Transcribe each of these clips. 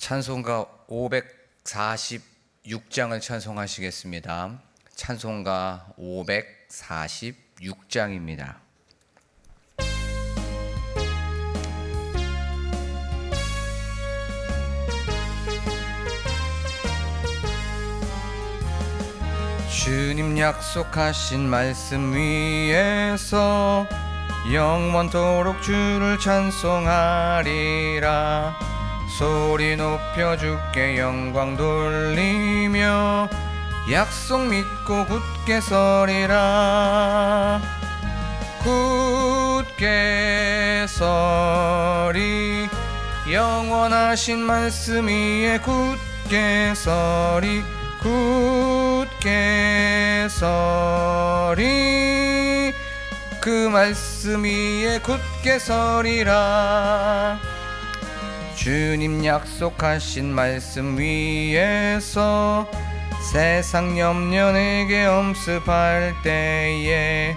찬송가 546장을 찬송하시겠습니다. 찬송가 546장입니다. 주님 약속하신 말씀 위에서 영원토록 주를 찬송하리라. 소리 높여 주께 영광 돌리며 약속 믿고 굳게 서리라. 굳게 서리 영원하신 말씀 위에 굳게 서리. 굳게 서리 그 말씀 위에 굳게 서리라. 주님 약속하신 말씀 위에서 세상 염려 내게 엄습할 때에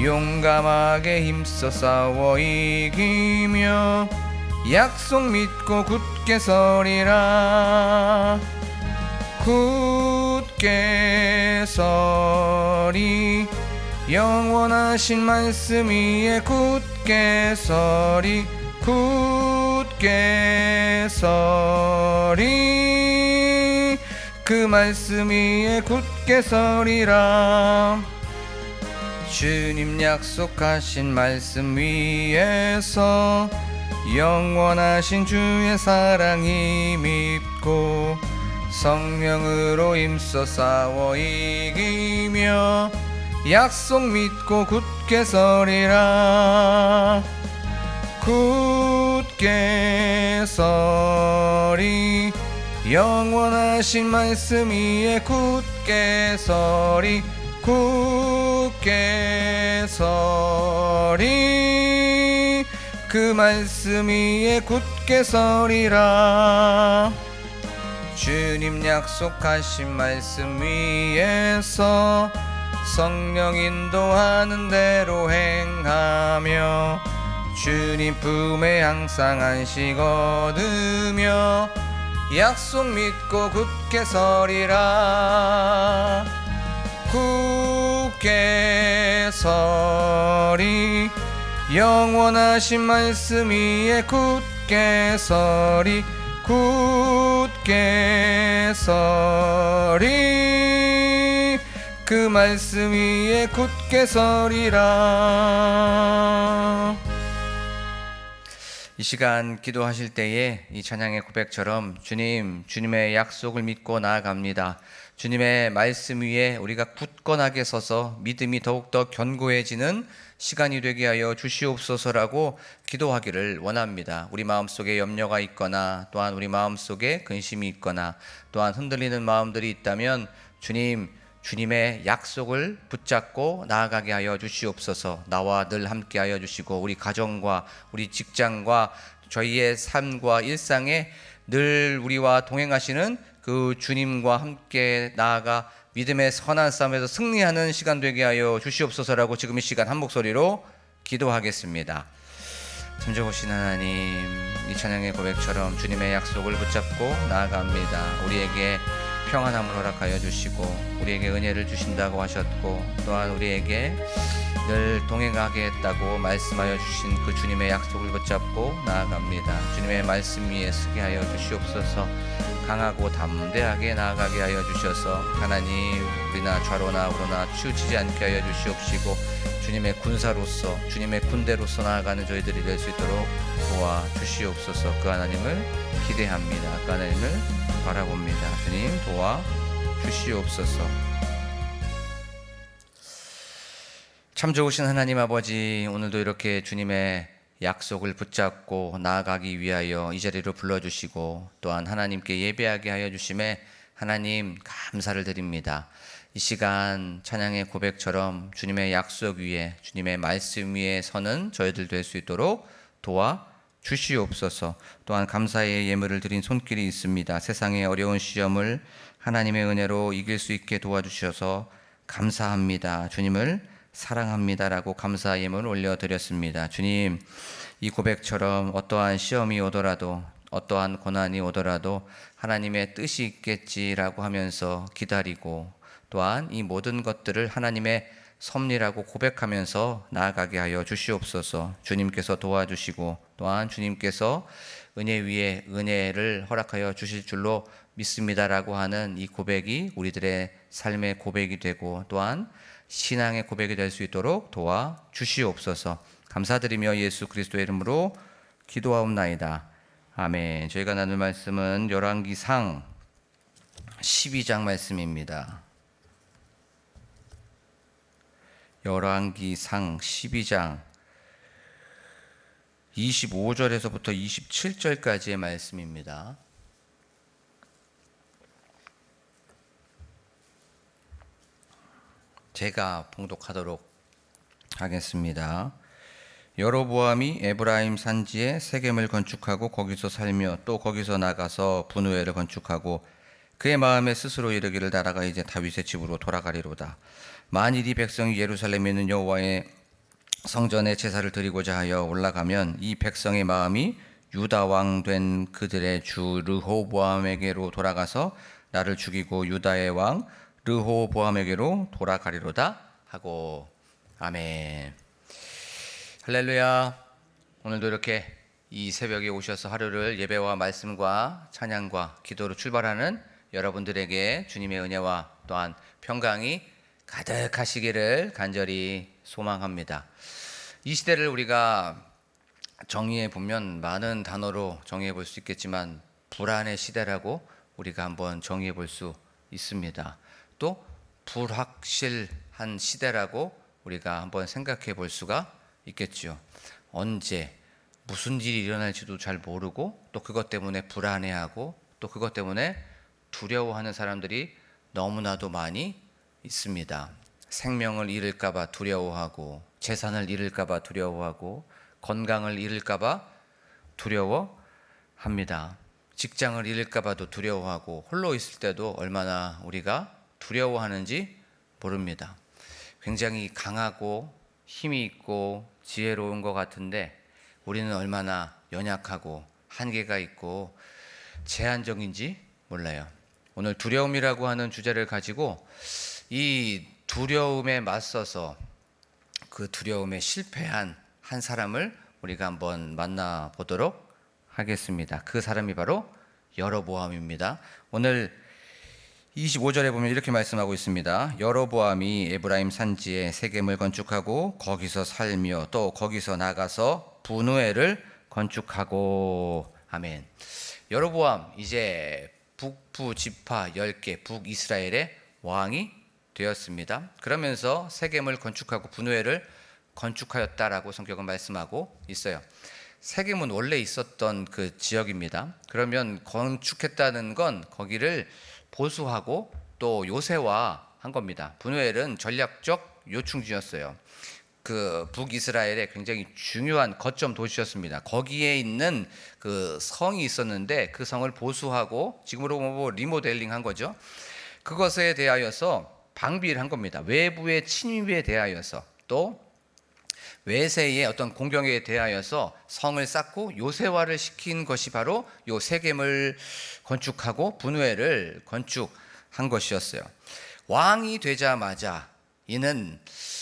용감하게 힘써 싸워 이기며 약속 믿고 굳게 서리라. 굳게 서리 영원하신 말씀 위에 굳게 서리. 굳게 서리 그 말씀 위에 굳게 서리라. 주님 약속하신 말씀 위에서 영원하신 주의 사랑이 밉고 성령으로 힘써 싸워 이기며 약속 믿고 굳게 서리라. 굳게 서리 영원하신 말씀 위에 굳게 서리. 굳게 서리 그 말씀 위에 굳게 서리라. 주님 약속하신 말씀 위에서 성령 인도하는 대로 행하며 주님 품에 항상 안식 얻으며 약속 믿고 굳게 서리라. 굳게 서리 영원하신 말씀 위에 굳게 서리. 굳게 서리 그 말씀 위에 굳게 서리라. 이 시간 기도하실 때에 이 찬양의 고백처럼 주님의 약속을 믿고 나아갑니다. 주님의 말씀 위에 우리가 굳건하게 서서 믿음이 더욱더 견고해지는 시간이 되게 하여 주시옵소서라고 기도하기를 원합니다. 우리 마음속에 염려가 있거나 또한 우리 마음속에 근심이 있거나 또한 흔들리는 마음들이 있다면 주님의 약속을 붙잡고 나아가게 하여 주시옵소서. 나와 늘 함께 하여 주시고 우리 가정과 우리 직장과 저희의 삶과 일상에 늘 우리와 동행하시는 그 주님과 함께 나아가 믿음의 선한 싸움에서 승리하는 시간 되게 하여 주시옵소서라고 지금 이 시간 한 목소리로 기도하겠습니다. 참 좋으신 하나님, 이 찬양의 고백처럼 주님의 약속을 붙잡고 나아갑니다. 우리에게 평안함을 허락하여 주시고 우리에게 은혜를 주신다고 하셨고 또한 우리에게 늘 동행하게 했다고 말씀하여 주신 그 주님의 약속을 붙잡고 나아갑니다. 주님의 말씀 위에 서게 하여 주시옵소서. 강하고 담대하게 나아가게 하여 주셔서 하나님 우리나 좌로나 우로나 치우치지 않게 하여 주시옵시고 주님의 군사로서 주님의 군대로서 나아가는 저희들이 될 수 있도록 도와주시옵소서. 그 하나님을 기대합니다. 그 하나님을 바라봅니다. 주님 도와주시옵소서. 참 좋으신 하나님 아버지, 오늘도 이렇게 주님의 약속을 붙잡고 나아가기 위하여 이 자리로 불러주시고 또한 하나님께 예배하게 하여 주심에 하나님 감사를 드립니다. 이 시간 찬양의 고백처럼 주님의 약속 위에 주님의 말씀 위에 서는 저희들 될 수 있도록 도와주시옵소서. 또한 감사의 예물을 드린 손길이 있습니다. 세상의 어려운 시험을 하나님의 은혜로 이길 수 있게 도와주셔서 감사합니다. 주님을 사랑합니다라고 감사 예물을 올려드렸습니다. 주님, 이 고백처럼 어떠한 시험이 오더라도 어떠한 고난이 오더라도 하나님의 뜻이 있겠지라고 하면서 기다리고, 또한 이 모든 것들을 하나님의 섭리라고 고백하면서 나아가게 하여 주시옵소서. 주님께서 도와주시고, 또한 주님께서 은혜 위에 은혜를 허락하여 주실 줄로 믿습니다라고 하는 이 고백이 우리들의 삶의 고백이 되고, 또한 신앙의 고백이 될 수 있도록 도와 주시옵소서. 감사드리며 예수 그리스도의 이름으로 기도하옵나이다. 아멘. 저희가 나눌 말씀은 열왕기상 12장 말씀입니다. 열왕기상 12장 25절에서부터 27절까지의 말씀입니다. 제가 봉독하도록 하겠습니다. 여로보암이 에브라임 산지에 세겜을 건축하고 거기서 살며 또 거기서 나가서 분우엘을 건축하고 그의 마음에 스스로 이르기를 나라가 이제 다윗의 집으로 돌아가리로다. 만일 이 백성이 예루살렘에 있는 여호와의 성전에 제사를 드리고자 하여 올라가면 이 백성의 마음이 유다 왕 된 그들의 주 르호보암에게로 돌아가서 나를 죽이고 유다의 왕 르호보암에게로 돌아가리로다 하고. 아멘. 할렐루야. 오늘도 이렇게 이 새벽에 오셔서 하루를 예배와 말씀과 찬양과 기도로 출발하는 여러분들에게 주님의 은혜와 또한 평강이 가득하시기를 간절히 소망합니다. 이 시대를 우리가 정의해 보면 많은 단어로 정의해 볼 수 있겠지만 불안의 시대라고 우리가 한번 정의해 볼 수 있습니다. 또 불확실한 시대라고 우리가 한번 생각해 볼 수가 있겠죠. 언제 무슨 일이 일어날지도 잘 모르고 또 그것 때문에 불안해하고 또 그것 때문에 두려워하는 사람들이 너무나도 많이 있습니다. 생명을 잃을까 봐 두려워하고, 재산을 잃을까 봐 두려워하고, 건강을 잃을까 봐 두려워합니다. 직장을 잃을까 봐도 두려워하고, 홀로 있을 때도 얼마나 우리가 두려워하는지 모릅니다. 굉장히 강하고 힘이 있고 지혜로운 것 같은데 우리는 얼마나 연약하고 한계가 있고 제한적인지 몰라요. 오늘 두려움이라고 하는 주제를 가지고 이 두려움에 맞서서 그 두려움에 실패한 한 사람을 우리가 한번 만나보도록 하겠습니다. 그 사람이 바로 여로보암입니다. 오늘 25절에 보면 이렇게 말씀하고 있습니다. 여로보암이 에브라임 산지에 세겜을 건축하고 거기서 살며 또 거기서 나가서 분우엘을 건축하고. 아멘. 여로보암 이제 북부 지파 10개 북이스라엘의 왕이 되었습니다. 그러면서 세겜을 건축하고 분우엘을 건축하였다라고 성경은 말씀하고 있어요. 세겜은 원래 있었던 그 지역입니다. 그러면 건축했다는 건 거기를 보수하고 또 요새화한 겁니다. 분우엘은 전략적 요충지였어요. 그 북이스라엘의 굉장히 중요한 거점 도시였습니다. 거기에 있는 그 성이 있었는데 그 성을 보수하고 지금으로 보면 리모델링한 거죠. 그것에 대하여서 방비를 한 겁니다. 외부의 침입에 대하여서 또 외세의 어떤 공경에 대하여서 성을 쌓고 요새화를 시킨 것이 바로 요 세겜을 건축하고 분우엘을 건축한 것이었어요. 왕이 되자마자 이는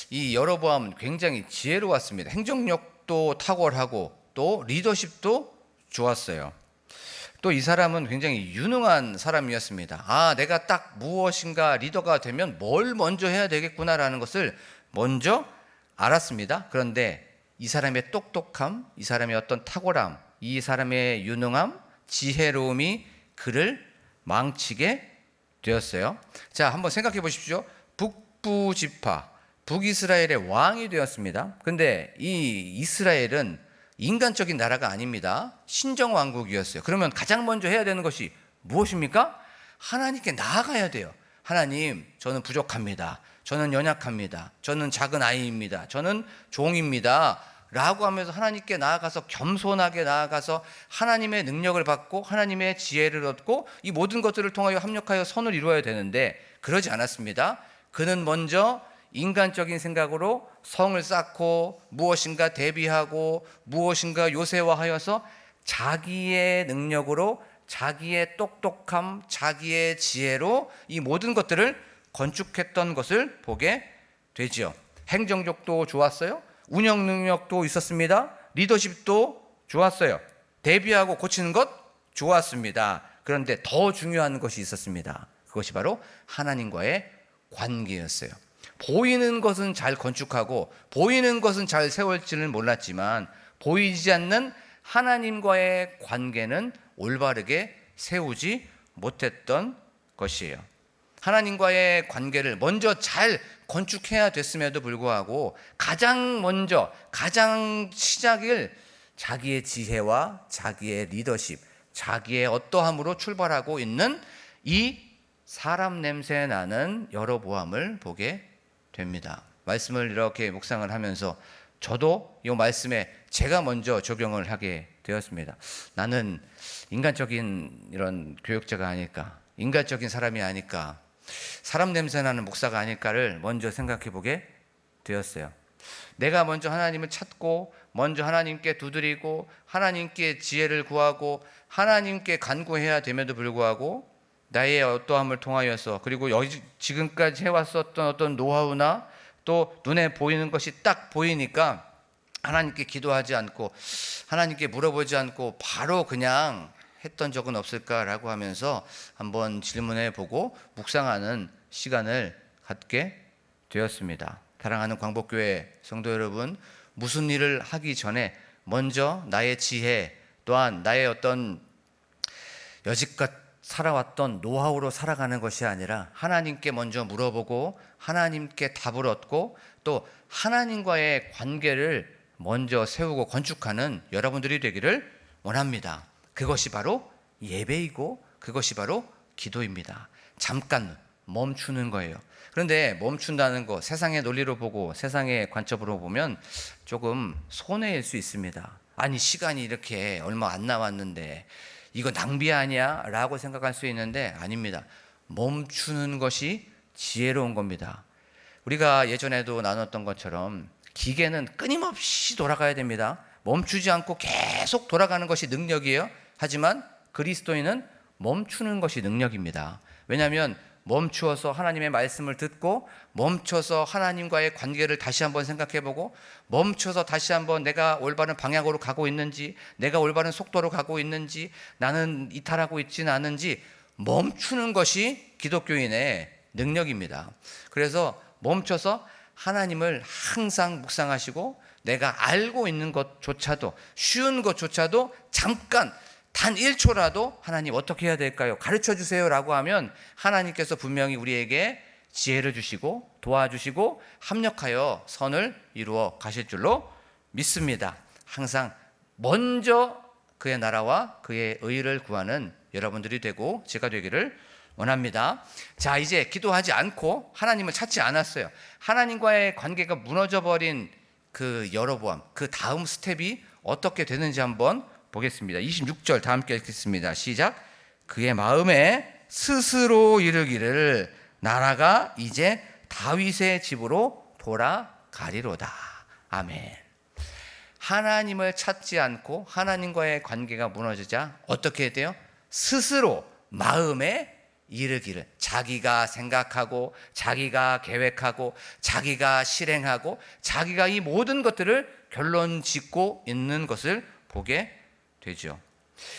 이 여로보암은 굉장히 지혜로웠습니다. 행정력도 탁월하고 또 리더십도 좋았어요. 또 이 사람은 굉장히 유능한 사람이었습니다. 아, 내가 딱 무엇인가 리더가 되면 뭘 먼저 해야 되겠구나라는 것을 먼저 알았습니다. 그런데 이 사람의 똑똑함, 이 사람의 어떤 탁월함, 이 사람의 유능함, 지혜로움이 그를 망치게 되었어요. 자, 한번 생각해 보십시오. 북부 지파, 북이스라엘의 왕이 되었습니다. 근데 이 이스라엘은 인간적인 나라가 아닙니다. 신정왕국이었어요. 그러면 가장 먼저 해야 되는 것이 무엇입니까? 하나님께 나아가야 돼요. 하나님, 저는 부족합니다. 저는 연약합니다. 저는 작은 아이입니다. 저는 종입니다. 라고 하면서 하나님께 나아가서 겸손하게 나아가서 하나님의 능력을 받고 하나님의 지혜를 얻고 이 모든 것들을 통하여 합력하여 선을 이루어야 되는데 그러지 않았습니다. 그는 먼저 인간적인 생각으로 성을 쌓고 무엇인가 대비하고 무엇인가 요새화하여서 자기의 능력으로, 자기의 똑똑함, 자기의 지혜로 이 모든 것들을 건축했던 것을 보게 되지요. 행정력도 좋았어요. 운영 능력도 있었습니다. 리더십도 좋았어요. 대비하고 고치는 것 좋았습니다. 그런데 더 중요한 것이 있었습니다. 그것이 바로 하나님과의 관계였어요. 보이는 것은 잘 건축하고 보이는 것은 잘 세울지는 몰랐지만 보이지 않는 하나님과의 관계는 올바르게 세우지 못했던 것이에요. 하나님과의 관계를 먼저 잘 건축해야 됐음에도 불구하고 가장 먼저, 가장 시작을 자기의 지혜와 자기의 리더십, 자기의 어떠함으로 출발하고 있는 이 사람 냄새 나는 여로보암을 보게 됩니다. 말씀을 이렇게 묵상을 하면서 저도 이 말씀에 제가 먼저 적용을 하게 되었습니다. 나는 인간적인 이런 교육자가 아닐까, 인간적인 사람이 아닐까, 사람 냄새 나는 목사가 아닐까를 먼저 생각해 보게 되었어요. 내가 먼저 하나님을 찾고 먼저 하나님께 두드리고 하나님께 지혜를 구하고 하나님께 간구해야 됨에도 불구하고 나의 어떠함을 통하여서, 그리고 지금까지 해왔었던 어떤 노하우나 또 눈에 보이는 것이 딱 보이니까 하나님께 기도하지 않고 하나님께 물어보지 않고 바로 그냥 했던 적은 없을까라고 하면서 한번 질문해 보고 묵상하는 시간을 갖게 되었습니다. 사랑하는 광복교회 성도 여러분, 무슨 일을 하기 전에 먼저 나의 지혜 또한 나의 어떤 여지껏 살아왔던 노하우로 살아가는 것이 아니라 하나님께 먼저 물어보고 하나님께 답을 얻고 또 하나님과의 관계를 먼저 세우고 건축하는 여러분들이 되기를 원합니다. 그것이 바로 예배이고 그것이 바로 기도입니다. 잠깐 멈추는 거예요. 그런데 멈춘다는 거 세상의 논리로 보고 세상의 관점으로 보면 조금 손해일 수 있습니다. 아니 시간이 이렇게 얼마 안 남았는데 이거 낭비 아니야? 라고 생각할 수 있는데 아닙니다. 멈추는 것이 지혜로운 겁니다. 우리가 예전에도 나눴던 것처럼 기계는 끊임없이 돌아가야 됩니다. 멈추지 않고 계속 돌아가는 것이 능력이에요. 하지만 그리스도인은 멈추는 것이 능력입니다. 왜냐하면 멈추어서 하나님의 말씀을 듣고 멈춰서 하나님과의 관계를 다시 한번 생각해보고 멈춰서 다시 한번 내가 올바른 방향으로 가고 있는지, 내가 올바른 속도로 가고 있는지, 나는 이탈하고 있지는 않은지 멈추는 것이 기독교인의 능력입니다. 그래서 멈춰서 하나님을 항상 묵상하시고 내가 알고 있는 것조차도, 쉬운 것조차도 잠깐 단 1초라도 하나님 어떻게 해야 될까요? 가르쳐 주세요 라고 하면 하나님께서 분명히 우리에게 지혜를 주시고 도와주시고 합력하여 선을 이루어 가실 줄로 믿습니다. 항상 먼저 그의 나라와 그의 의를 구하는 여러분들이 되고 제가 되기를 원합니다. 자, 이제 기도하지 않고 하나님을 찾지 않았어요. 하나님과의 관계가 무너져 버린 그 여로보암, 그 다음 스텝이 어떻게 되는지 한번 보겠습니다. 26절 다 함께 읽겠습니다. 시작. 그의 마음에 스스로 이르기를 나라가 이제 다윗의 집으로 돌아가리로다. 아멘. 하나님을 찾지 않고 하나님과의 관계가 무너지자 어떻게 돼요? 스스로 마음에 이르기를, 자기가 생각하고 자기가 계획하고 자기가 실행하고 자기가 이 모든 것들을 결론 짓고 있는 것을 보게 되죠.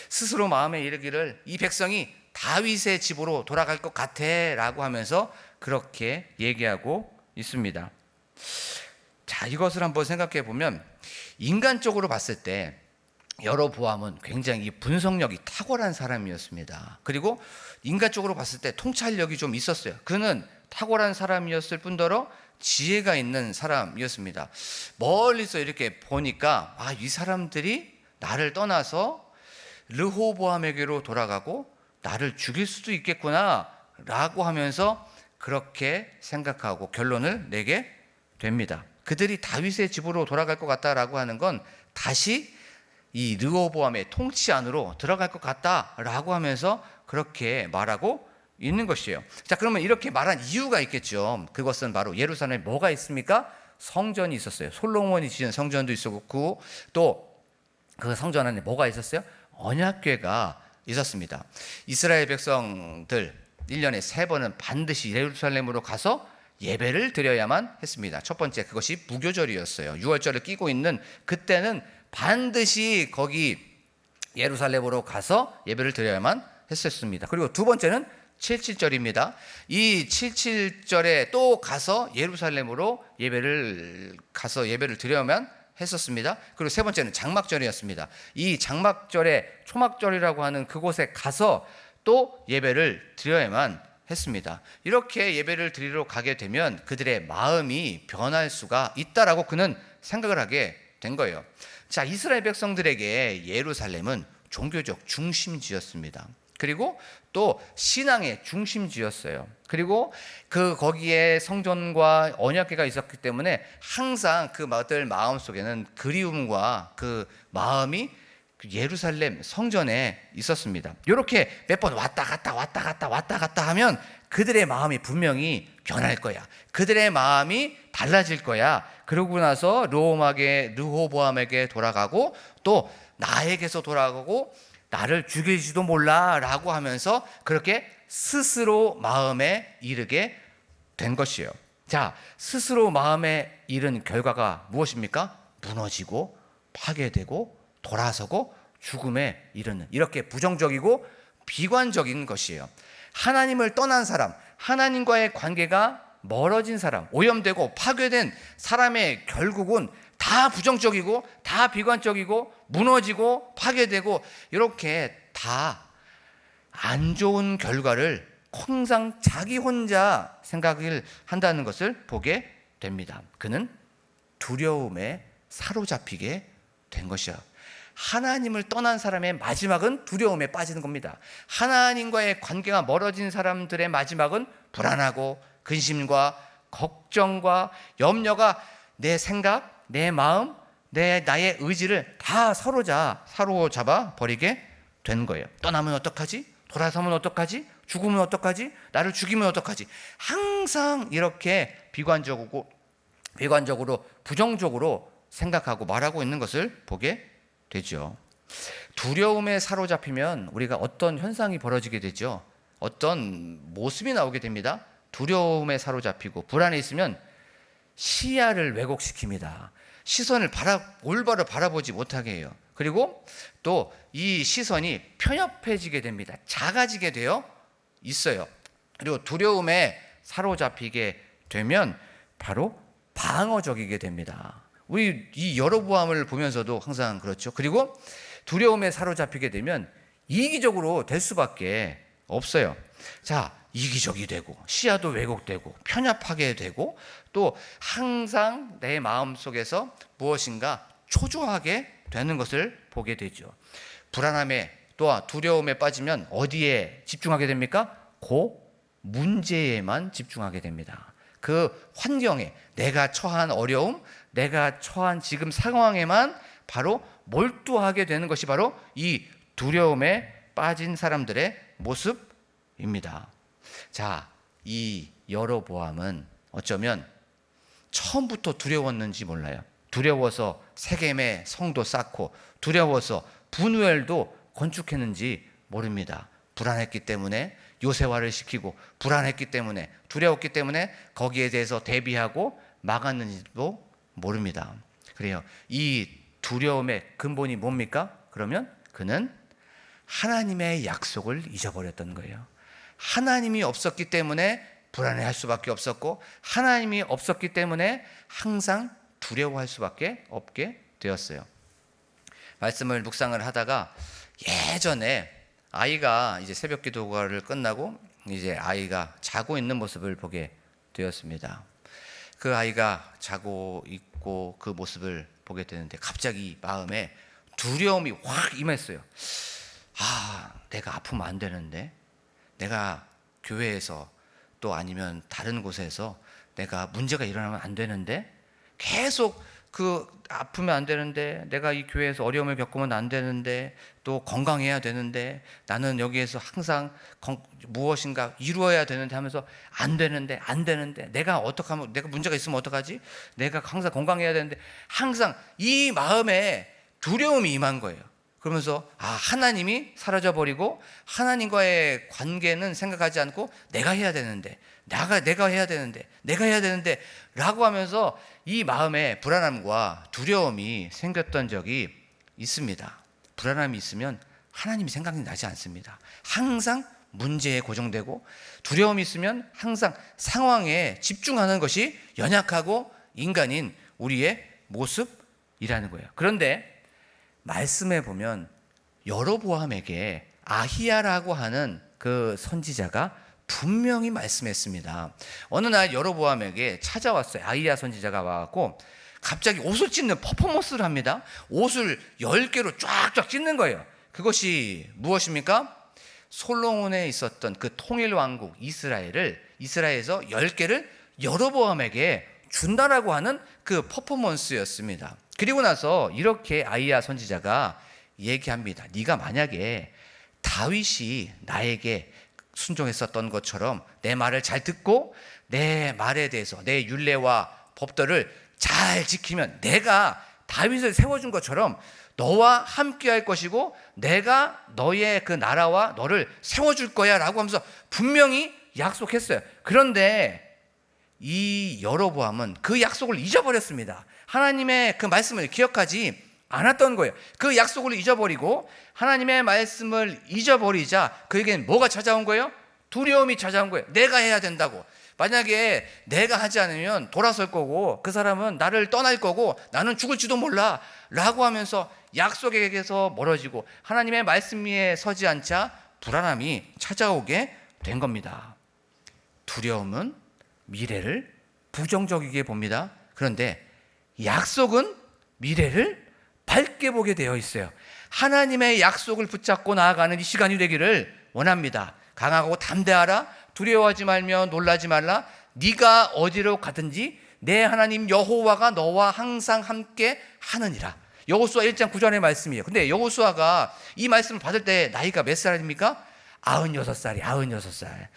스스로 마음에 이르기를 이 백성이 다윗의 집으로 돌아갈 것 같아 라고 하면서 그렇게 얘기하고 있습니다. 자, 이것을 한번 생각해 보면 인간적으로 봤을 때 여로보암은 굉장히 분석력이 탁월한 사람이었습니다. 그리고 인간적으로 봤을 때 통찰력이 좀 있었어요. 그는 탁월한 사람이었을 뿐더러 지혜가 있는 사람이었습니다. 멀리서 이렇게 보니까 이 사람들이 나를 떠나서 르호보암에게로 돌아가고 나를 죽일 수도 있겠구나 라고 하면서 그렇게 생각하고 결론을 내게 됩니다. 그들이 다윗의 집으로 돌아갈 것 같다라고 하는 건 다시 이 르호보암의 통치 안으로 들어갈 것 같다라고 하면서 그렇게 말하고 있는 것이에요. 자, 그러면 이렇게 말한 이유가 있겠죠. 그것은 바로 예루살렘에 뭐가 있습니까? 성전이 있었어요. 솔로몬이 지은 성전도 있었고 또 그 성전 안에 뭐가 있었어요? 언약궤가 있었습니다. 이스라엘 백성들 1년에 3번은 반드시 예루살렘으로 가서 예배를 드려야만 했습니다. 첫 번째, 그것이 무교절이었어요. 유월절을 끼고 있는 그때는 반드시 거기 예루살렘으로 가서 예배를 드려야만 했었습니다. 그리고 두 번째는 칠칠절입니다. 이 칠칠절에 또 가서 예루살렘으로 예배를 드려야만 했었습니다. 그리고 세 번째는 장막절이었습니다. 이 장막절에 초막절이라고 하는 그곳에 가서 또 예배를 드려야만 했습니다. 이렇게 예배를 드리러 가게 되면 그들의 마음이 변할 수가 있다라고 그는 생각을 하게 된 거예요. 자, 이스라엘 백성들에게 예루살렘은 종교적 중심지였습니다. 그리고 또 신앙의 중심지였어요. 그리고 거기에 성전과 언약궤가 있었기 때문에 항상 그들 마음 속에는 그리움과 그 마음이 예루살렘 성전에 있었습니다. 이렇게 몇 번 왔다 갔다 하면 그들의 마음이 분명히 변할 거야. 그들의 마음이 달라질 거야. 그러고 나서 르호보암에게 돌아가고 또 나에게서 돌아가고 나를 죽일지도 몰라 라고 하면서 그렇게 스스로 마음에 이르게 된 것이에요. 자, 스스로 마음에 이른 결과가 무엇입니까? 무너지고 파괴되고 돌아서고 죽음에 이르는, 이렇게 부정적이고 비관적인 것이에요. 하나님을 떠난 사람, 하나님과의 관계가 멀어진 사람, 오염되고 파괴된 사람의 결국은 다 부정적이고 다 비관적이고 무너지고 파괴되고 이렇게 다 안 좋은 결과를 항상 자기 혼자 생각을 한다는 것을 보게 됩니다. 그는 두려움에 사로잡히게 된 것이야. 하나님을 떠난 사람의 마지막은 두려움에 빠지는 겁니다. 하나님과의 관계가 멀어진 사람들의 마지막은 불안하고 근심과 걱정과 염려가 내 생각, 내 마음, 나의 의지를 다 사로잡아 버리게 된 거예요. 떠나면 어떡하지? 돌아서면 어떡하지? 죽으면 어떡하지? 나를 죽이면 어떡하지? 항상 이렇게 비관적으로 부정적으로 생각하고 말하고 있는 것을 보게 되죠. 두려움에 사로잡히면 우리가 어떤 현상이 벌어지게 되죠. 어떤 모습이 나오게 됩니다. 두려움에 사로잡히고 불안에 있으면 시야를 왜곡시킵니다. 시선을 올바로 바라보지 못하게 해요. 그리고 또 이 시선이 편협해지게 됩니다. 작아지게 되어 있어요. 그리고 두려움에 사로잡히게 되면 바로 방어적이게 됩니다. 우리 이 여로보암을 보면서도 항상 그렇죠. 그리고 두려움에 사로잡히게 되면 이기적으로 될 수밖에 없어요. 자, 이기적이 되고 시야도 왜곡되고 편협하게 되고 또 항상 내 마음속에서 무엇인가 초조하게 되는 것을 보게 되죠. 불안함에 또 두려움에 빠지면 어디에 집중하게 됩니까? 문제에만 집중하게 됩니다. 그 환경에, 내가 처한 어려움, 내가 처한 지금 상황에만 바로 몰두하게 되는 것이 바로 이 두려움에 빠진 사람들의 모습입니다. 자, 이 여로보암은 어쩌면 처음부터 두려웠는지 몰라요. 두려워서 세겜의 성도 쌓고 두려워서 분우엘도 건축했는지 모릅니다. 불안했기 때문에 요새화를 시키고 불안했기 때문에 두려웠기 때문에 거기에 대해서 대비하고 막았는지도 모릅니다. 그래요. 이 두려움의 근본이 뭡니까? 그러면 그는 하나님의 약속을 잊어버렸던 거예요. 하나님이 없었기 때문에 불안해할 수밖에 없었고 하나님이 없었기 때문에 항상 두려워할 수밖에 없게 되었어요. 말씀을 묵상을 하다가 예전에 아이가 이제 새벽 기도를 끝나고 이제 아이가 자고 있는 모습을 보게 되었습니다. 그 아이가 자고 있고 그 모습을 보게 되는데 갑자기 마음에 두려움이 확 임했어요. 내가 아프면 안 되는데, 내가 교회에서 또 아니면 다른 곳에서 내가 문제가 일어나면 안 되는데, 계속 아프면 안 되는데, 내가 이 교회에서 어려움을 겪으면 안 되는데, 또 건강해야 되는데, 나는 여기에서 항상 무엇인가 이루어야 되는데 하면서 안 되는데, 내가 어떻게 하면, 내가 문제가 있으면 어떡하지? 내가 항상 건강해야 되는데, 항상 이 마음에 두려움이 임한 거예요. 그러면서 하나님이 사라져버리고 하나님과의 관계는 생각하지 않고 내가 해야 되는데 내가 해야 되는데 라고 하면서 이 마음에 불안함과 두려움이 생겼던 적이 있습니다. 불안함이 있으면 하나님이 생각이 나지 않습니다. 항상 문제에 고정되고, 두려움이 있으면 항상 상황에 집중하는 것이 연약하고 인간인 우리의 모습이라는 거예요. 그런데 말씀에 보면 여로보암에게 아히야라고 하는 그 선지자가 분명히 말씀했습니다. 어느 날 여로보암에게 찾아왔어요. 아히야 선지자가 와갖고 갑자기 옷을 찢는 퍼포먼스를 합니다. 옷을 10개로 쫙쫙 찢는 거예요. 그것이 무엇입니까? 솔로몬에 있었던 그 통일 왕국 이스라엘에서 10개를 여로보암에게 준다라고 하는 그 퍼포먼스였습니다. 그리고 나서 이렇게 아히야 선지자가 얘기합니다. 네가 만약에 다윗이 나에게 순종했었던 것처럼 내 말을 잘 듣고 내 말에 대해서 내 율례와 법도를 잘 지키면 내가 다윗을 세워준 것처럼 너와 함께 할 것이고 내가 너의 그 나라와 너를 세워줄 거야 라고 하면서 분명히 약속했어요. 그런데 이 여로보암은 그 약속을 잊어버렸습니다. 하나님의 그 말씀을 기억하지 않았던 거예요. 그 약속을 잊어버리고 하나님의 말씀을 잊어버리자 그에게는 뭐가 찾아온 거예요? 두려움이 찾아온 거예요. 내가 해야 된다고. 만약에 내가 하지 않으면 돌아설 거고 그 사람은 나를 떠날 거고 나는 죽을지도 몰라 라고 하면서 약속에게서 멀어지고 하나님의 말씀 위에 서지 않자 불안함이 찾아오게 된 겁니다. 두려움은 미래를 부정적이게 봅니다. 그런데 약속은 미래를 밝게 보게 되어 있어요. 하나님의 약속을 붙잡고 나아가는 이 시간이 되기를 원합니다. 강하고 담대하라. 두려워하지 말며 놀라지 말라. 네가 어디로 가든지 내 하나님 여호와가 너와 항상 함께 하느니라. 여호수아 1장 9절의 말씀이에요. 근데 여호수아가 이 말씀을 받을 때 나이가 몇 살입니까? 96살이 96살.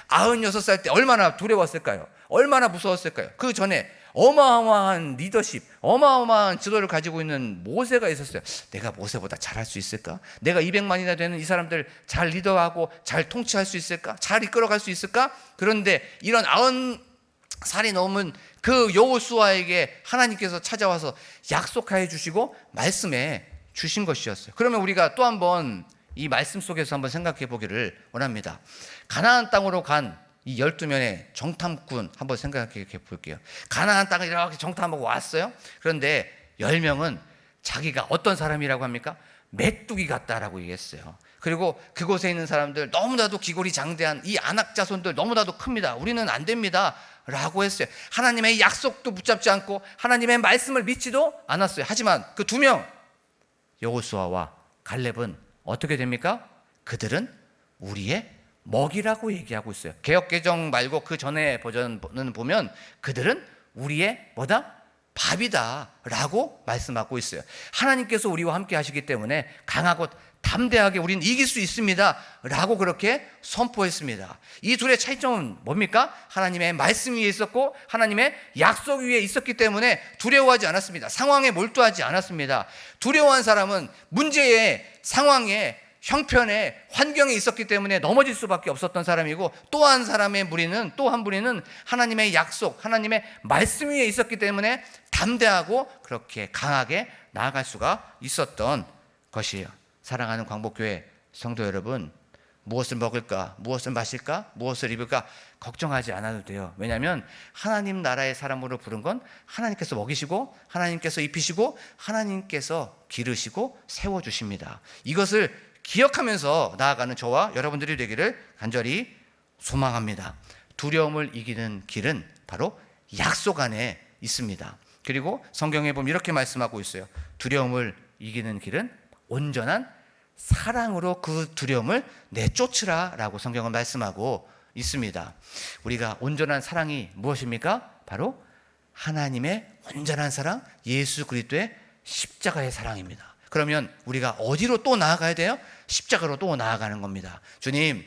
96살 때 얼마나 두려웠을까요? 얼마나 무서웠을까요? 그 전에 어마어마한 리더십, 어마어마한 지도를 가지고 있는 모세가 있었어요. 내가 모세보다 잘할 수 있을까? 내가 200만이나 되는 이 사람들 잘 리더하고 잘 통치할 수 있을까? 잘 이끌어갈 수 있을까? 그런데 이런 90살이 넘은 그 여호수아에게 하나님께서 찾아와서 약속하여 주시고 말씀해 주신 것이었어요. 그러면 우리가 또 한번 이 말씀 속에서 한번 생각해 보기를 원합니다. 가나안 땅으로 간 이 12명의 정탐꾼 한번 생각해 볼게요. 가나안 땅을 이렇게 정탐하고 왔어요. 그런데 10명은 자기가 어떤 사람이라고 합니까? 메뚜기 같다라고 얘기했어요. 그리고 그곳에 있는 사람들 너무나도 기골이 장대한 이 아낙 자손들 너무나도 큽니다. 우리는 안 됩니다 라고 했어요. 하나님의 약속도 붙잡지 않고 하나님의 말씀을 믿지도 않았어요. 하지만 그 2명 여호수아와 갈렙은 어떻게 됩니까? 그들은 우리의 먹이라고 얘기하고 있어요. 개역개정 말고 그 전에 버전은 보면 그들은 우리의 뭐다? 밥이다 라고 말씀하고 있어요. 하나님께서 우리와 함께 하시기 때문에 강하고 담대하게 우리는 이길 수 있습니다 라고 그렇게 선포했습니다. 이 둘의 차이점은 뭡니까? 하나님의 말씀 위에 있었고 하나님의 약속 위에 있었기 때문에 두려워하지 않았습니다. 상황에 몰두하지 않았습니다. 두려워한 사람은 문제의 상황에 형편에 환경에 있었기 때문에 넘어질 수밖에 없었던 사람이고 또 한 무리는 하나님의 약속, 하나님의 말씀 위에 있었기 때문에 담대하고 그렇게 강하게 나아갈 수가 있었던 것이에요. 사랑하는 광복교회 성도 여러분, 무엇을 먹을까, 무엇을 마실까, 무엇을 입을까 걱정하지 않아도 돼요. 왜냐하면 하나님 나라의 사람으로 부른 건 하나님께서 먹이시고 하나님께서 입히시고 하나님께서 기르시고 세워주십니다. 이것을 기억하면서 나아가는 저와 여러분들이 되기를 간절히 소망합니다. 두려움을 이기는 길은 바로 약속 안에 있습니다. 그리고 성경에 보면 이렇게 말씀하고 있어요. 두려움을 이기는 길은 온전한 사랑으로 그 두려움을 내쫓으라 라고 성경은 말씀하고 있습니다. 우리가 온전한 사랑이 무엇입니까? 바로 하나님의 온전한 사랑, 예수 그리스도의 십자가의 사랑입니다. 그러면 우리가 어디로 또 나아가야 돼요? 십자가로 또 나아가는 겁니다. 주님,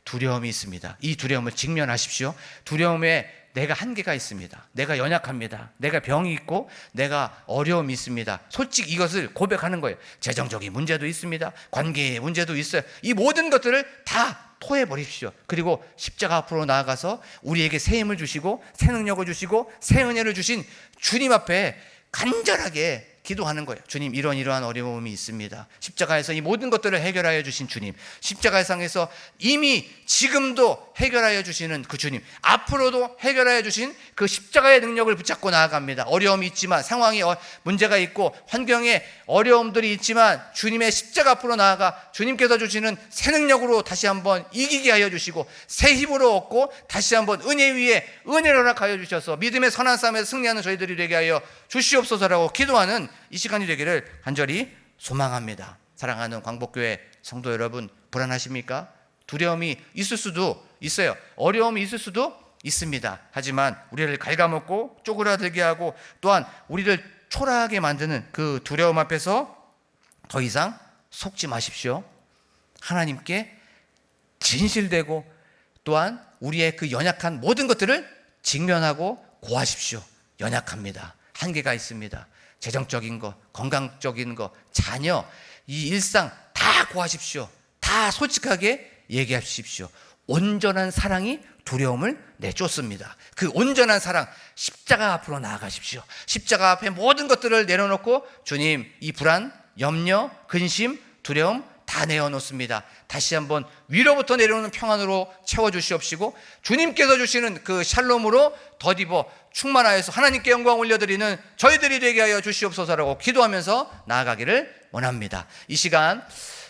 두려움이 있습니다. 이 두려움을 직면하십시오. 두려움에 내가 한계가 있습니다. 내가 연약합니다. 내가 병이 있고 내가 어려움이 있습니다. 솔직히 이것을 고백하는 거예요. 재정적인 문제도 있습니다. 관계의 문제도 있어요. 이 모든 것들을 다 토해 버립시오. 그리고 십자가 앞으로 나아가서 우리에게 새 힘을 주시고 새 능력을 주시고 새 은혜를 주신 주님 앞에 간절하게 기도하는 거예요. 주님, 이러한 어려움이 있습니다. 십자가에서 이 모든 것들을 해결하여 주신 주님, 십자가상에서 이미 지금도 해결하여 주시는 그 주님, 앞으로도 해결하여 주신 그 십자가의 능력을 붙잡고 나아갑니다. 어려움이 있지만, 상황이 문제가 있고 환경에 어려움들이 있지만 주님의 십자가 앞으로 나아가 주님께서 주시는 새 능력으로 다시 한번 이기게 하여 주시고 새 힘으로 얻고 다시 한번 은혜 위에 은혜를 허락하여 주셔서 믿음의 선한 싸움에서 승리하는 저희들이 되게 하여 주시옵소서라고 기도하는 이 시간이 되기를 간절히 소망합니다. 사랑하는 광복교회 성도 여러분, 불안하십니까? 두려움이 있을 수도 있어요. 어려움이 있을 수도 있습니다. 하지만 우리를 갉아먹고 쪼그라들게 하고 또한 우리를 초라하게 만드는 그 두려움 앞에서 더 이상 속지 마십시오. 하나님께 진실되고 또한 우리의 그 연약한 모든 것들을 직면하고 고하십시오. 연약합니다. 한계가 있습니다. 재정적인 거, 건강적인 거, 자녀, 이 일상 다 고하십시오. 다 솔직하게 얘기하십시오. 온전한 사랑이 두려움을 내쫓습니다. 그 온전한 사랑, 십자가 앞으로 나아가십시오. 십자가 앞에 모든 것들을 내려놓고 주님, 이 불안, 염려, 근심, 두려움 다 내어놓습니다. 다시 한번 위로부터 내려오는 평안으로 채워주시옵시고 주님께서 주시는 그 샬롬으로 덧입어 충만하여서 하나님께 영광 올려드리는 저희들이 되게 하여 주시옵소서라고 기도하면서 나아가기를 원합니다. 이 시간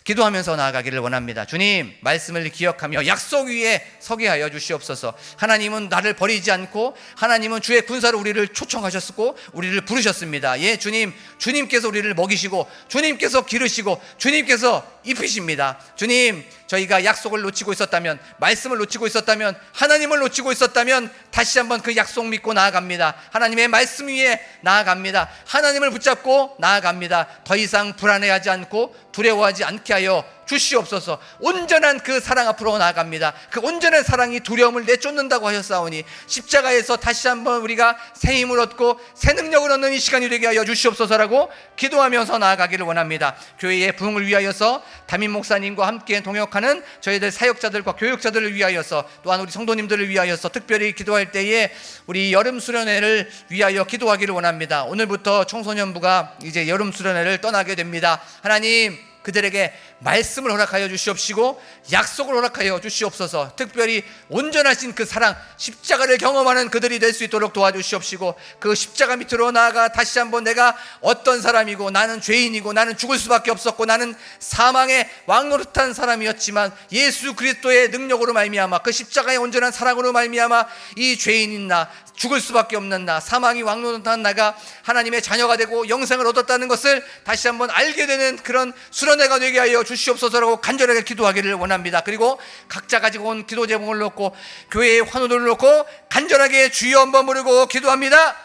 기도하면서 나아가기를 원합니다. 주님, 말씀을 기억하며 약속 위에 서게 하여 주시옵소서. 하나님은 나를 버리지 않고 하나님은 주의 군사로 우리를 초청하셨고 우리를 부르셨습니다. 예, 주님, 주님께서 우리를 먹이시고 주님께서 기르시고 주님께서 입히십니다. 주님, 저희가 약속을 놓치고 있었다면, 말씀을 놓치고 있었다면, 하나님을 놓치고 있었다면 다시 한번 그 약속 믿고 나아갑니다. 하나님의 말씀 위에 나아갑니다. 하나님을 붙잡고 나아갑니다. 더 이상 불안해하지 않고 두려워하지 않게 하여 주시옵소서. 온전한 그 사랑 앞으로 나아갑니다. 그 온전한 사랑이 두려움을 내쫓는다고 하셨사오니 십자가에서 다시 한번 우리가 새 힘을 얻고 새 능력을 얻는 이 시간이 되게 하여 주시옵소서라고 기도하면서 나아가기를 원합니다. 교회의 부흥을 위하여서 담임 목사님과 함께 동역하는 저희들 사역자들과 교육자들을 위하여서 또한 우리 성도님들을 위하여서 특별히 기도할 때에 우리 여름 수련회를 위하여 기도하기를 원합니다. 오늘부터 청소년부가 이제 여름 수련회를 떠나게 됩니다. 하나님, 그들에게 말씀을 허락하여 주시옵시고 약속을 허락하여 주시옵소서. 특별히 온전하신 그 사랑, 십자가를 경험하는 그들이 될 수 있도록 도와주시옵시고 그 십자가 밑으로 나아가 다시 한번 내가 어떤 사람이고 나는 죄인이고 나는 죽을 수밖에 없었고 나는 사망의 왕노릇한 사람이었지만 예수 그리스도의 능력으로 말미암아 그 십자가의 온전한 사랑으로 말미암아 이 죄인인 나, 죽을 수밖에 없는 나, 사망이 왕노릇한 나가 하나님의 자녀가 되고 영생을 얻었다는 것을 다시 한번 알게 되는 그런 수련회가 되게 하여 주시옵소서라고 간절하게 기도하기를 원합니다. 그리고 각자 가지고 온 기도 제목을 놓고 교회의 환호를 놓고 간절하게 주여 한번 부르고 기도합니다.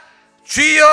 주여!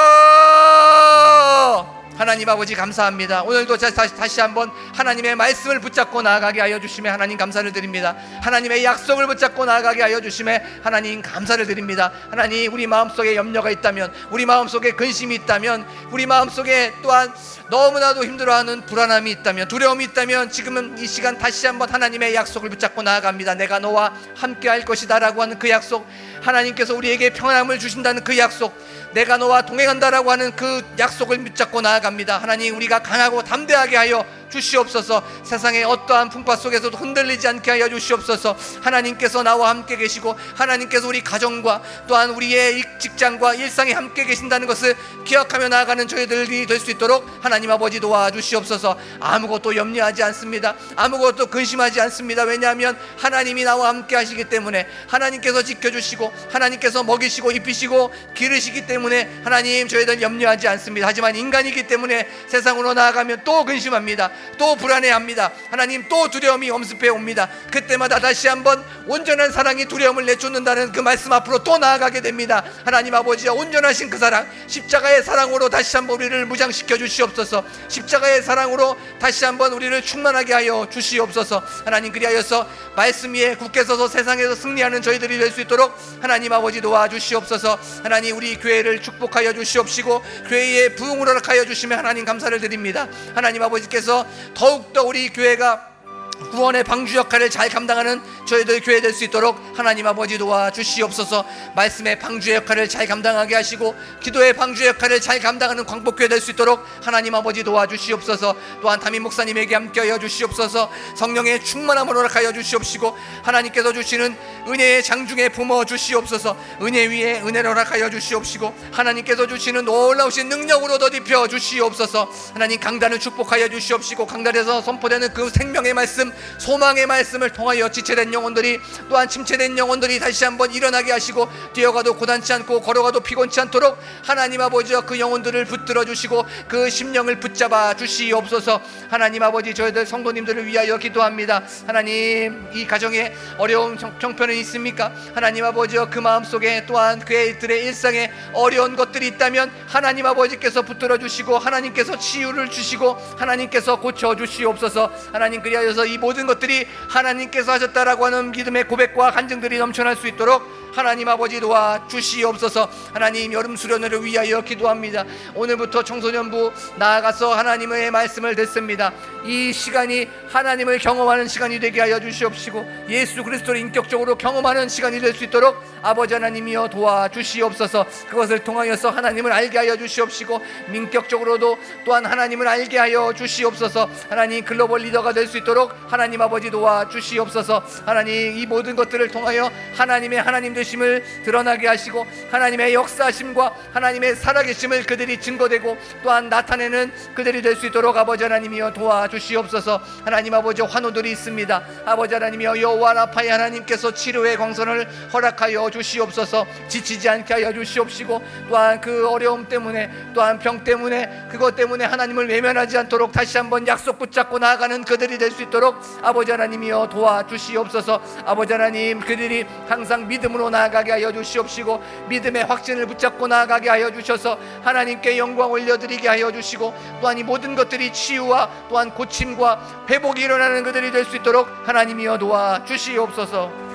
하나님 아버지 감사합니다. 오늘도 다시 한번 하나님의 말씀을 붙잡고 나아가게 하여 주심에 하나님 감사를 드립니다. 하나님의 약속을 붙잡고 나아가게 하여 주심에 하나님 감사를 드립니다. 하나님, 우리 마음속에 염려가 있다면, 우리 마음속에 근심이 있다면, 우리 마음속에 또한 너무나도 힘들어하는 불안함이 있다면, 두려움이 있다면 지금은 이 시간 다시 한번 하나님의 약속을 붙잡고 나아갑니다. 내가 너와 함께 할 것이다 라고 하는 그 약속, 하나님께서 우리에게 평안함을 주신다는 그 약속, 내가 너와 동행한다라고 하는 그 약속을 붙잡고 나아갑니다. 하나님, 우리가 강하고 담대하게 하여 주시옵소서. 세상의 어떠한 풍파 속에서도 흔들리지 않게 하여 주시옵소서. 하나님께서 나와 함께 계시고 하나님께서 우리 가정과 또한 우리의 직장과 일상에 함께 계신다는 것을 기억하며 나아가는 저희들이 될 수 있도록 하나님 아버지 도와주시옵소서. 아무것도 염려하지 않습니다. 아무것도 근심하지 않습니다. 왜냐하면 하나님이 나와 함께 하시기 때문에, 하나님께서 지켜주시고 하나님께서 먹이시고 입히시고 기르시기 때문에 하나님, 저희들 염려하지 않습니다. 하지만 인간이기 때문에 세상으로 나아가면 또 근심합니다. 또 불안해합니다. 하나님, 또 두려움이 엄습해 옵니다. 그때마다 다시 한번 온전한 사랑이 두려움을 내쫓는다는 그 말씀 앞으로 또 나아가게 됩니다. 하나님 아버지여, 온전하신 그 사랑, 십자가의 사랑으로 다시 한번 우리를 무장시켜 주시옵소서. 십자가의 사랑으로 다시 한번 우리를 충만하게 하여 주시옵소서. 하나님, 그리하여서 말씀 위에 굳게 서서 세상에서 승리하는 저희들이 될 수 있도록 하나님 아버지 도와주시옵소서. 하나님, 우리 교회를 축복하여 주시옵시고 교회의 부흥을 허락하여 주시면 하나님 감사를 드립니다. 하나님 아버지께서 더욱더 우리 교회가 구원의 방주 역할을 잘 감당하는 저희들 교회 될 수 있도록 하나님 아버지 도와주시옵소서. 말씀의 방주의 역할을 잘 감당하게 하시고 기도의 방주의 역할을 잘 감당하는 광복교회 될 수 있도록 하나님 아버지 도와주시옵소서. 또한 담임 목사님에게 함께하여 주시옵소서. 성령의 충만함을 허락하여 주시옵시고 하나님께서 주시는 은혜의 장중에 품어 주시옵소서. 은혜 위에 은혜를 허락하여 주시옵시고 하나님께서 주시는 놀라우신 능력으로 더딥혀 주시옵소서. 하나님, 강단을 축복하여 주시옵시고 강단에서 선포되는 그 생명의 말씀, 소망의 말씀을 통하여 지체된 영혼들이, 또한 침체된 영혼들이 다시 한번 일어나게 하시고 뛰어가도 고단치 않고 걸어가도 피곤치 않도록 하나님 아버지여 그 영혼들을 붙들어 주시고 그 심령을 붙잡아 주시옵소서. 하나님 아버지, 저희들 성도님들을 위하여 기도합니다. 하나님, 이 가정에 어려운 형편이 있습니까? 하나님 아버지여, 그 마음속에 또한 그들의 일상에 어려운 것들이 있다면 하나님 아버지께서 붙들어 주시고 하나님께서 치유를 주시고 하나님께서 고쳐 주시옵소서. 하나님, 그리하여서 이 모든 것들이 하나님께서 하셨다라고 하는 믿음의 고백과 간증들이 넘쳐날 수 있도록 하나님 아버지 도와 주시옵소서. 하나님, 여름 수련회를 위하여 기도합니다. 오늘부터 청소년부 나아가서 하나님의 말씀을 듣습니다. 이 시간이 하나님을 경험하는 시간이 되게 하여 주시옵시고 예수 그리스도를 인격적으로 경험하는 시간이 될 수 있도록 아버지 하나님이여 도와주시옵소서. 그것을 통하여서 하나님을 알게 하여 주시옵시고 민격적으로도 또한 하나님을 알게 하여 주시옵소서. 하나님, 글로벌 리더가 될 수 있도록 하나님 아버지 도와주시옵소서. 하나님, 이 모든 것들을 통하여 하나님의 하나님 되심을 드러나게 하시고 하나님의 역사하심과 하나님의 살아계심을 그들이 증거되고 또한 나타내는 그들이 될 수 있도록 아버지 하나님이여 도와주시옵소서. 하나님 아버지, 환우들이 있습니다. 아버지 하나님이여, 여호와 라파의 하나님께서 치료의 광선을 허락하여 주시옵소서. 지치지 않게 하여 주시옵시고 또한 그 어려움 때문에 또한 병 때문에 그것 때문에 하나님을 외면하지 않도록 다시 한번 약속 붙잡고 나아가는 그들이 될 수 있도록 아버지 하나님이여 도와주시옵소서. 아버지 하나님, 그들이 항상 믿음으로 나아가게 하여 주시옵시고 믿음의 확신을 붙잡고 나아가게 하여 주셔서 하나님께 영광 올려드리게 하여 주시고 또한 이 모든 것들이 치유와 또한 고침과 회복이 일어나는 그들이 될 수 있도록 하나님이여 도와주시옵소서.